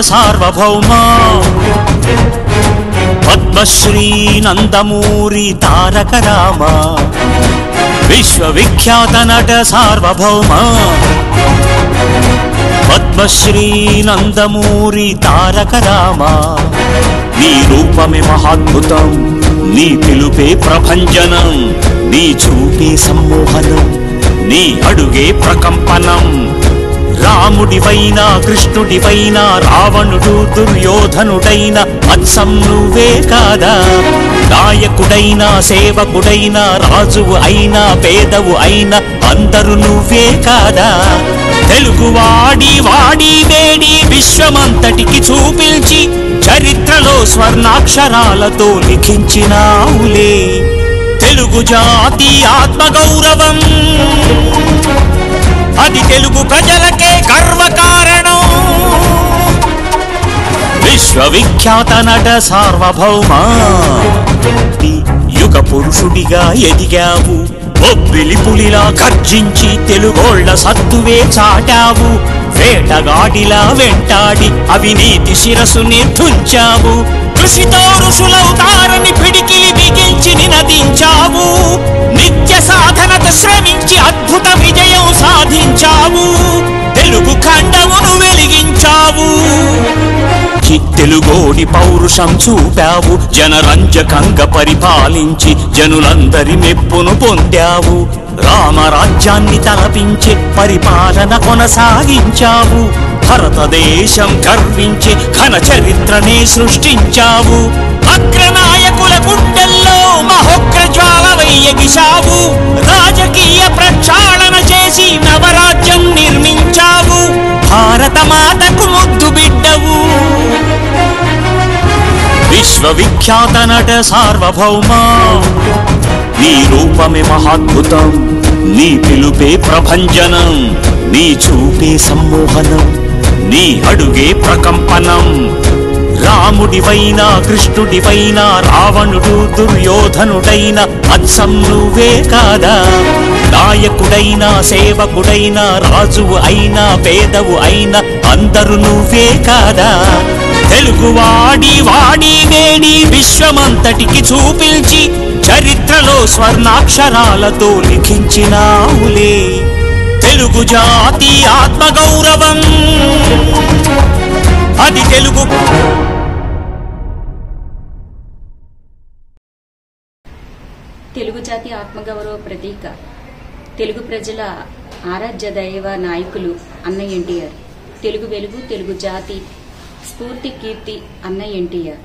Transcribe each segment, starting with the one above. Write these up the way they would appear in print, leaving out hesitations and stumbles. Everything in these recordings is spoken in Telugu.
సార్వభౌమ పద్మశ్రీ నందమూరి తారక రామ విశ్వవిఖ్యాత నట సార్వభౌమ పద్మశ్రీ నందమూరి తారక రామ నీ రూపమే మహాద్భుతం నీ పిలుపే ప్రభంజనం నీ చూపే సమ్మోహనం నీ అడుగే ప్రకంపనం రాముడివైనా కృష్ణుడివైనా రావణుడు దుర్యోధనుడైనా అచ్చం నువ్వే కాదా నాయకుడైనా సేవకుడైనా రాజువు అయినా పేదవు అయినా అందరూ నువ్వే కాదా తెలుగువాడి వాడి వేడి విశ్వమంతటికి చూపించి చరిత్రలో స్వర్ణాక్షరాలతో లిఖించినావులే తెలుగు జాతి ఆత్మగౌరవం అది తెలుగు ప్రజలకే గర్వకారణం విశ్వవిఖ్యాత నట సార్వభౌమ యుగ పురుషుడిగా ఎదిగావు బొబ్బిలి పులిలా గర్జించి తెలుగోళ్ల సత్తువే చాటావు వేటగాడిలా వెంటాడి అవినీతి శిరసు నిర్ధుంచావు కృషితో ఋషులవుతారని పిడికిలి బిగించి నినదించావు నిత్య సాధనత శ్రమించి అద్భుత విజయం సాధించావు తెలుగు ఖండమును వెలిగించావు తెలుగోడి పౌరుషం చూపావు జనరంజకంగా పరిపాలించి జనులందరి మెప్పును పొందావు రామరాజ్యాన్ని తలపించి పరిపాలన కొనసాగించావు భారతదేశం గర్వించి ఘన చరిత్రనే సృష్టించావు అగ్రనాయకుల గుండెల్లో మహోగ్ర జ్వాలవై ఎగిశావు రాజకీయ ప్రక్షాళన చేసి నవరాజ్యం నిర్మించావు భారత మాతకు ముద్దు బిడ్డవు విశ్వవిఖ్యాత నట సార్వభౌమ నీ రూపమే మహాద్భుతం నీ పిలుపే ప్రభంజనం నీ చూపే సమ్మోహనం నీ అడుగే ప్రకంపనం రాముడివైనా కృష్ణుడివైనా రావణుడు దుర్యోధనుడైనా అచ్చం నువ్వే కాదా నాయకుడైనా సేవకుడైనా రాజువు అయినా పేదవు అయినా అందరూ నువ్వే కాదా తెలుగువాడి వాడి వేడి విశ్వమంతటికి చూపించి చరిత్రలో స్వర్ణాక్షరాలతో లిఖించినావులే తెలుగు జాతి ఆత్మగౌరవం అది తెలుగు తెలుగు జాతి ఆత్మగౌరవ ప్రతీక తెలుగు ప్రజల ఆరాధ్య దైవ నాయకులు అన్న ఎన్టీఆర్ తెలుగు వెలుగు తెలుగు జాతి స్ఫూర్తి కీర్తి అన్న ఎన్టీఆర్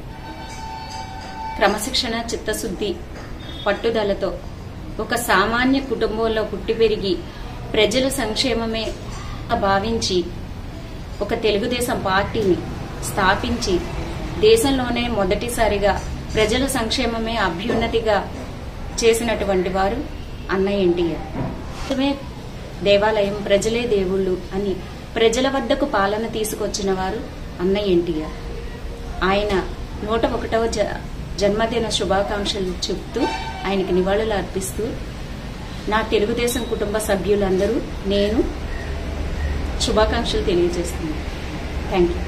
క్రమశిక్షణ చిత్తశుద్ధి పట్టుదలతో ఒక సామాన్య కుటుంబంలో పుట్టి పెరిగి ప్రజల సంక్షేమమే భావించి ఒక తెలుగుదేశం పార్టీని స్థాపించి దేశంలోనే మొదటిసారిగా ప్రజల సంక్షేమమే అభ్యున్నతిగా చేసినటువంటి వారు అన్న ఎన్టీఆర్ దేవాలయం ప్రజలే దేవుళ్ళు అని ప్రజల వద్దకు పాలన తీసుకొచ్చిన వారు అన్న ఎన్టీఆర్ ఆయన 101వ జన్మదిన శుభాకాంక్షలు చెప్తూ ఆయనకి నివాళులు అర్పిస్తూ నా తెలుగుదేశం కుటుంబ సభ్యులందరూ నేను శుభాకాంక్షలు తెలియజేస్తున్నాను. Thank you.